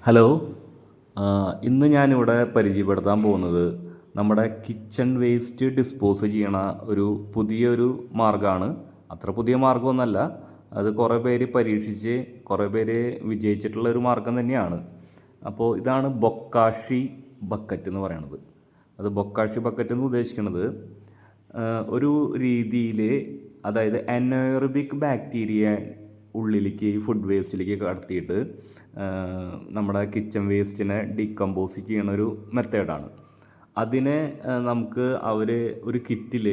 Hello. ഇന്ന് ഞാനിവിടെ പരിചയപ്പെടുത്താൻ പോകുന്നത് നമ്മുടെ കിച്ചൺ വേസ്റ്റ് ഡിസ്പോസ് ചെയ്യണ ഒരു പുതിയൊരു മാർഗ്ഗമാണ്. അത്ര പുതിയ മാർഗ്ഗമൊന്നുമല്ല, അത് കുറേ പേര് പരീക്ഷിച്ച് കുറേ പേര് വിജയിച്ചിട്ടുള്ള ഒരു മാർഗ്ഗം തന്നെയാണ്. അപ്പോൾ ഇതാണ് ബൊക്കാഷി ബക്കറ്റ് എന്ന് പറയണത്. അത് ബൊക്കാഷി ബക്കറ്റ് എന്ന് ഉദ്ദേശിക്കുന്നത് ഒരു രീതിയിൽ, അതായത് അനോയറബിക് ബാക്ടീരിയ ഉള്ളിലേക്ക് ഫുഡ് വേസ്റ്റിലേക്ക് കടത്തിയിട്ട് നമ്മുടെ കിച്ചൺ വേസ്റ്റിനെ ഡീകമ്പോസ് ചെയ്യണ ഒരു മെത്തേഡാണ്. അതിനെ നമുക്ക് അവർ ഒരു കിറ്റിൽ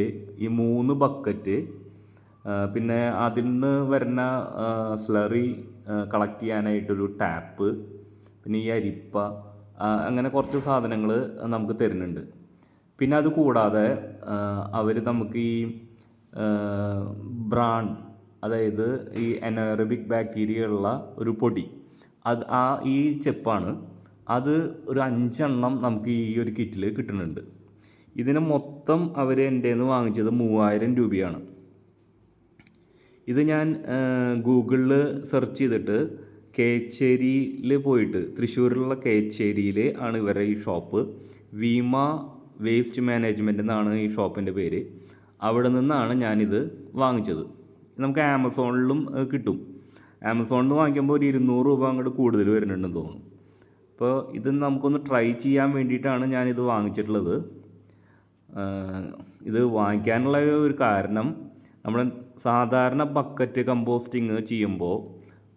ഈ 3 ബക്കറ്റ്, പിന്നെ അതിൽ നിന്ന് വരുന്ന സ്ലറി കളക്ട് ചെയ്യാനായിട്ടൊരു ടാപ്പ്, പിന്നെ ഈ അരിപ്പ, അങ്ങനെ കുറച്ച് സാധനങ്ങൾ നമുക്ക് തരുന്നുണ്ട്. പിന്നെ അത് കൂടാതെ അവർ നമുക്ക് ഈ ബ്രാൺ, അതായത് ഈ അനോറബിക് ബാക്ടീരിയ ഉള്ള ഒരു പൊടി, അത് ഈ ചെപ്പാണ്. അത് ഒരു 5 എണ്ണം നമുക്ക് ഈ ഒരു കിറ്റിൽ കിട്ടുന്നുണ്ട്. ഇതിന് മൊത്തം അവർ എൻ്റെ നിന്ന് വാങ്ങിച്ചത് 3000 രൂപയാണ്. ഇത് ഞാൻ ഗൂഗിളിൽ സെർച്ച് ചെയ്തിട്ട് കേച്ചേരിയിൽ പോയിട്ട്, തൃശ്ശൂരിലുള്ള കേച്ചേരിയിൽ ആണ് ഇവരുടെ ഈ ഷോപ്പ്. വീമ വേസ്റ്റ് മാനേജ്മെൻറ്റ് എന്നാണ് ഈ ഷോപ്പിൻ്റെ പേര്. അവിടെ നിന്നാണ് ഞാനിത് വാങ്ങിച്ചത്. നമുക്ക് ആമസോണിലും കിട്ടും. ആമസോണിൽ നിന്ന് വാങ്ങിക്കുമ്പോൾ ഒരു 200 രൂപ അങ്ങോട്ട് കൂടുതൽ വരുന്നുണ്ടെന്ന് തോന്നുന്നു. അപ്പോൾ ഇത് നമുക്കൊന്ന് ട്രൈ ചെയ്യാൻ വേണ്ടിയിട്ടാണ് ഞാനിത് വാങ്ങിച്ചിട്ടുള്ളത്. ഇത് വാങ്ങിക്കാനുള്ള ഒരു കാരണം, നമ്മൾ സാധാരണ ബക്കറ്റ് കമ്പോസ്റ്റിങ് ചെയ്യുമ്പോൾ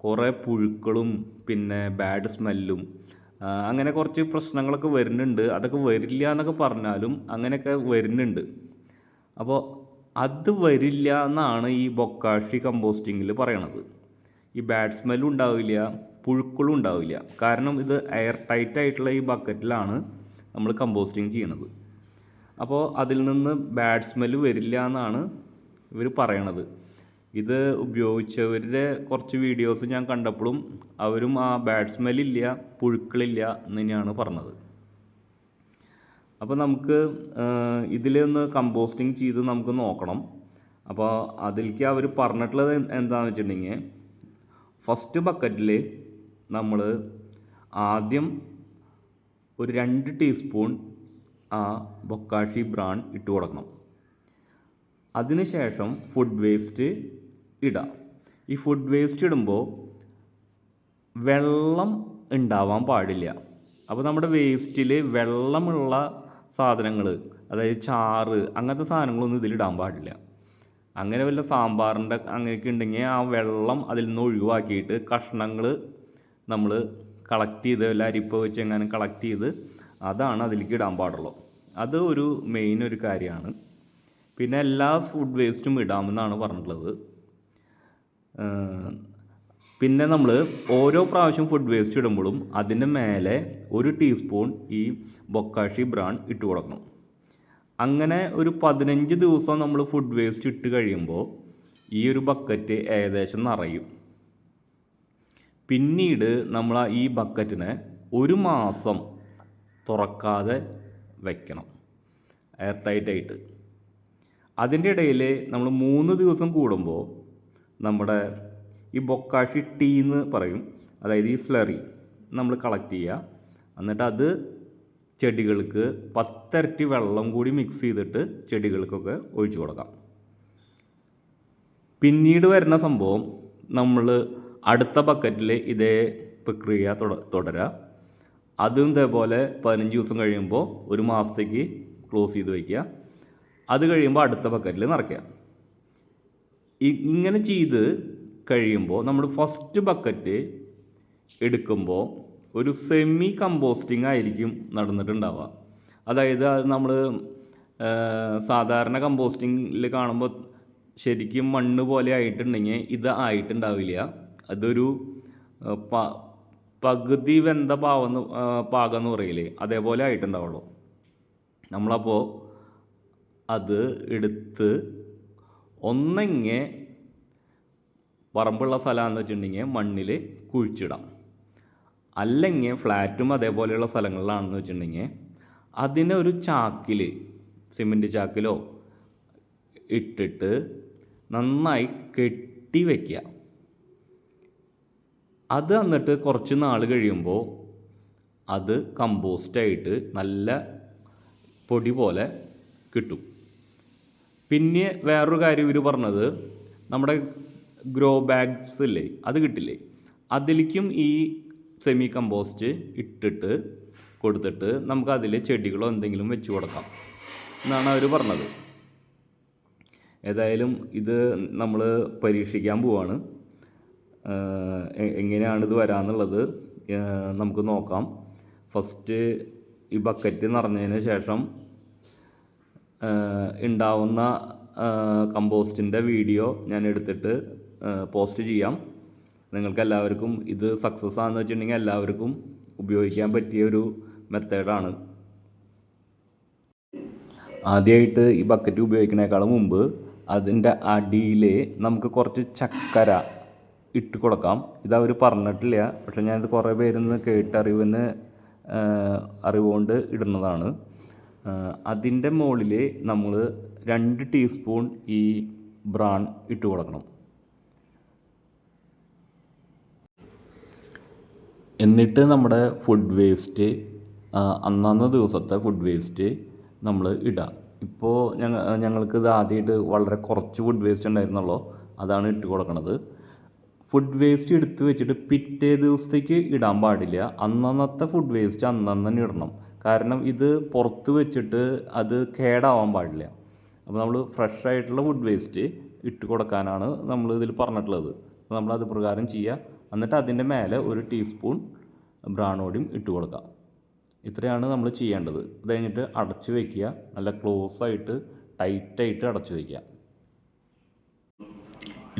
കുറേ പുഴുക്കളും പിന്നെ ബാഡ് സ്മെല്ലും അങ്ങനെ കുറച്ച് പ്രശ്നങ്ങളൊക്കെ വരുന്നുണ്ട്. അതൊക്കെ വരില്ല എന്നൊക്കെ പറഞ്ഞാലും അങ്ങനെയൊക്കെ വരുന്നുണ്ട്. അപ്പോൾ അത് വരില്ല എന്നാണ് ഈ ബൊക്കാഷി കമ്പോസ്റ്റിങ്ങിൽ പറയണത്. ഈ ബാഡ് സ്മെല്ലും ഉണ്ടാവില്ല, പുഴുക്കളും ഉണ്ടാവില്ല. കാരണം ഇത് എയർ ടൈറ്റ് ആയിട്ടുള്ള ഈ ബക്കറ്റിലാണ് നമ്മൾ കമ്പോസ്റ്റിങ് ചെയ്യണത്. അപ്പോൾ അതിൽ നിന്ന് ബാഡ് സ്മെല്ല് വരില്ല എന്നാണ് ഇവർ പറയണത്. ഇത് ഉപയോഗിച്ചവരുടെ കുറച്ച് വീഡിയോസ് ഞാൻ കണ്ടപ്പോഴും അവരും ആ ബാഡ് സ്മെല്ലില്ല, പുഴുക്കളില്ല എന്ന് തന്നെയാണ് പറഞ്ഞത്. അപ്പോൾ നമുക്ക് ഇതിലൊന്ന് കമ്പോസ്റ്റിങ് ചെയ്ത് നമുക്ക് നോക്കണം. അപ്പോൾ അതിലേക്ക് അവർ പറഞ്ഞിട്ടുള്ളത് എന്താണെന്ന് വെച്ചിട്ടുണ്ടെങ്കിൽ, ഫസ്റ്റ് ബക്കറ്റിൽ നമ്മൾ ആദ്യം ഒരു 2 ടീസ്പൂൺ ആ ബൊക്കാഷി ബ്രാൻ ഇട്ട് കൊടുക്കണം. അതിനുശേഷം ഫുഡ് വേസ്റ്റ് ഇടാം. ഈ ഫുഡ് വേസ്റ്റ് ഇടുമ്പോൾ വെള്ളം ഉണ്ടാവാൻ പാടില്ല. അപ്പോൾ നമ്മുടെ വേസ്റ്റിൽ വെള്ളമുള്ള സാധനങ്ങൾ, അതായത് ചാറ്, അങ്ങനത്തെ സാധനങ്ങളൊന്നും ഇതിലിടാൻ പാടില്ല. അങ്ങനെ വല്ല സാമ്പാറിൻ്റെ അങ്ങനെയൊക്കെ ഉണ്ടെങ്കിൽ ആ വെള്ളം അതിൽ നിന്ന് ഒഴിവാക്കിയിട്ട് കഷ്ണങ്ങൾ നമ്മൾ കളക്ട് ചെയ്ത്, വല്ല അരിപ്പ വെച്ച് എങ്ങനെ കളക്ട് ചെയ്ത് അതാണ് അതിലേക്ക് ഇടാൻ പാടുള്ളൂ. അത് ഒരു മെയിൻ ഒരു കാര്യമാണ്. പിന്നെ എല്ലാ ഫുഡ് വേസ്റ്റും ഇടാമെന്നാണ് പറഞ്ഞിട്ടുള്ളത്. പിന്നെ നമ്മൾ ഓരോ പ്രാവശ്യം ഫുഡ് വേസ്റ്റ് ഇടുമ്പോഴും അതിൻ്റെ മേലെ 1 ടീസ്പൂൺ ഈ ബൊക്കാഷി ബ്രാൻ ഇട്ട് കൊടുക്കണം. അങ്ങനെ ഒരു 15 ദിവസം നമ്മൾ ഫുഡ് വേസ്റ്റ് ഇട്ട് കഴിയുമ്പോൾ ഈ ഒരു ബക്കറ്റ് ഏകദേശം നിറയും. പിന്നീട് നമ്മൾ ഈ ബക്കറ്റിനെ 1 മാസം തുറക്കാതെ വയ്ക്കണം, എയർ ടൈറ്റായിട്ട്. അതിൻ്റെ ഇടയിൽ നമ്മൾ 3 ദിവസം കൂടുമ്പോൾ നമ്മുടെ ഈ ബൊക്കാഷി ടീ എന്ന് പറയും, അതായത് ഈ സ്ലറി നമ്മൾ കളക്ട് ചെയ്യുക. എന്നിട്ട് അത് ചെടികൾക്ക് 10 ഇരട്ടി വെള്ളം കൂടി മിക്സ് ചെയ്തിട്ട് ചെടികൾക്കൊക്കെ ഒഴിച്ചു കൊടുക്കാം. പിന്നീട് വരുന്ന സംഭവം, നമ്മൾ അടുത്ത ബക്കറ്റിൽ ഇതേ പ്രക്രിയ തുടരുക. അതും ഇതേപോലെ 15 ദിവസം കഴിയുമ്പോൾ 1 മാസത്തേക്ക് ക്ലോസ് ചെയ്ത് വയ്ക്കുക. അത് കഴിയുമ്പോൾ അടുത്ത ബക്കറ്റിൽ നിറയ്ക്കുക. ഇങ്ങനെ ചെയ്ത് കഴിയുമ്പോൾ നമ്മൾ ഫസ്റ്റ് ബക്കറ്റ് എടുക്കുമ്പോൾ ഒരു സെമി കമ്പോസ്റ്റിംഗ് ആയിരിക്കും നടന്നിട്ടുണ്ടാവുക. അതായത് അത് നമ്മൾ സാധാരണ കമ്പോസ്റ്റിങ്ങിൽ കാണുമ്പോൾ ശരിക്കും മണ്ണ് പോലെ ആയിട്ടുണ്ടെങ്കിൽ ഇത് ആയിട്ടുണ്ടാവില്ല. അതൊരു പകുതി വെന്ത പാകം എന്ന് പറയില്ലേ, അതേപോലെ ആയിട്ടുണ്ടാവുള്ളൂ. നമ്മളപ്പോൾ അത് എടുത്ത് ഒന്നെങ്കിൽ പറമ്പുള്ള സ്ഥലമാണെന്ന് വെച്ചിട്ടുണ്ടെങ്കിൽ മണ്ണിൽ കുഴിച്ചിടാം. അല്ലെങ്കിൽ ഫ്ലാറ്റും അതേപോലെയുള്ള സ്ഥലങ്ങളിലാണെന്ന് വെച്ചിട്ടുണ്ടെങ്കിൽ അതിനെ ഒരു ചാക്കിൽ, സിമൻറ്റ് ചാക്കിലോ ഇട്ടിട്ട് നന്നായി കെട്ടി വയ്ക്കുക. അത് എന്നിട്ട് കുറച്ച് നാൾ കഴിയുമ്പോൾ അത് കമ്പോസ്റ്റായിട്ട് നല്ല പൊടി പോലെ കിട്ടും. പിന്നെ വേറൊരു കാര്യം ഇവർ പറഞ്ഞത്, നമ്മുടെ ഗ്രോ ബാഗ്സ് ഇല്ലേ, അത് കിട്ടില്ലേ, അതിലേക്കും ഈ സെമി കമ്പോസ്റ്റ് ഇട്ടിട്ട് കൊടുത്തിട്ട് നമുക്കതിൽ ചെടികളോ എന്തെങ്കിലും വെച്ച് കൊടുക്കാം എന്നാണ് അവർ പറഞ്ഞത്. ഏതായാലും ഇത് നമ്മൾ പരീക്ഷിക്കാൻ പോവാണ്. എങ്ങനെയാണ് ഇത് വരാമെന്നുള്ളത് നമുക്ക് നോക്കാം. ഫസ്റ്റ് ഈ ബക്കറ്റ് നിറഞ്ഞതിന് ശേഷം ഉണ്ടാവുന്ന കമ്പോസ്റ്റിൻ്റെ വീഡിയോ ഞാൻ എടുത്തിട്ട് പോസ്റ്റ് ചെയ്യാം. നിങ്ങൾക്കെല്ലാവർക്കും ഇത് സക്സസ് ആണെന്ന് വെച്ചിട്ടുണ്ടെങ്കിൽ എല്ലാവർക്കും ഉപയോഗിക്കാൻ പറ്റിയ ഒരു മെത്തേഡാണ്. ആദ്യമായിട്ട് ഈ ബക്കറ്റ് ഉപയോഗിക്കുന്നതിനേക്കാളും മുമ്പ് അതിൻ്റെ അടിയിൽ നമുക്ക് കുറച്ച് ചക്കര ഇട്ട് കൊടുക്കാം. ഇതവർ പറഞ്ഞിട്ടില്ല, പക്ഷേ ഞാനിത് കുറേ പേരിന്ന് അറിവുകൊണ്ട് ഇടുന്നതാണ്. അതിൻ്റെ മുകളിൽ നമ്മൾ 2 ടീസ്പൂൺ ഈ ബ്രാൻ ഇട്ട് കൊടുക്കണം. എന്നിട്ട് നമ്മുടെ ഫുഡ് വേസ്റ്റ്, അന്നന്ന് ദിവസത്തെ ഫുഡ് വേസ്റ്റ് നമ്മൾ ഇടാം. ഇപ്പോൾ ഞങ്ങൾക്കിത് ആദ്യമായിട്ട് വളരെ കുറച്ച് ഫുഡ് വേസ്റ്റ് ഉണ്ടായിരുന്നുള്ളൂ, അതാണ് ഇട്ട് കൊടുക്കണത്. ഫുഡ് വേസ്റ്റ് എടുത്ത് വെച്ചിട്ട് പിറ്റേ ദിവസത്തേക്ക് ഇടാൻ പാടില്ല. അന്നന്നത്തെ ഫുഡ് വേസ്റ്റ് അന്നന്ന് തന്നെ ഇടണം. കാരണം ഇത് പുറത്ത് വെച്ചിട്ട് അത് കേടാവാൻ പാടില്ല. അപ്പോൾ നമ്മൾ ഫ്രഷ് ആയിട്ടുള്ള ഫുഡ് വേസ്റ്റ് ഇട്ട് കൊടുക്കാനാണ് നമ്മൾ ഇതിൽ പറഞ്ഞിട്ടുള്ളത്. അപ്പോൾ നമ്മളത് പ്രകാരം ചെയ്യുക. എന്നിട്ട് അതിൻ്റെ മേലെ 1 ടീസ്പൂൺ ബ്രാണോഡിയും ഇട്ട് കൊടുക്കാം. ഇത്രയാണ് നമ്മൾ ചെയ്യേണ്ടത്. ഇത് കഴിഞ്ഞിട്ട് അടച്ചു വയ്ക്കുക. നല്ല ക്ലോസ് ആയിട്ട് ടൈറ്റായിട്ട് അടച്ചു വയ്ക്കുക.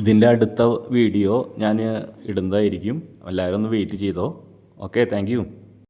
ഇതിൻ്റെ അടുത്ത വീഡിയോ ഞാൻ ഇടുന്നതായിരിക്കും. എല്ലാവരും ഒന്ന് വെയിറ്റ് ചെയ്തോ. Okay, thank you.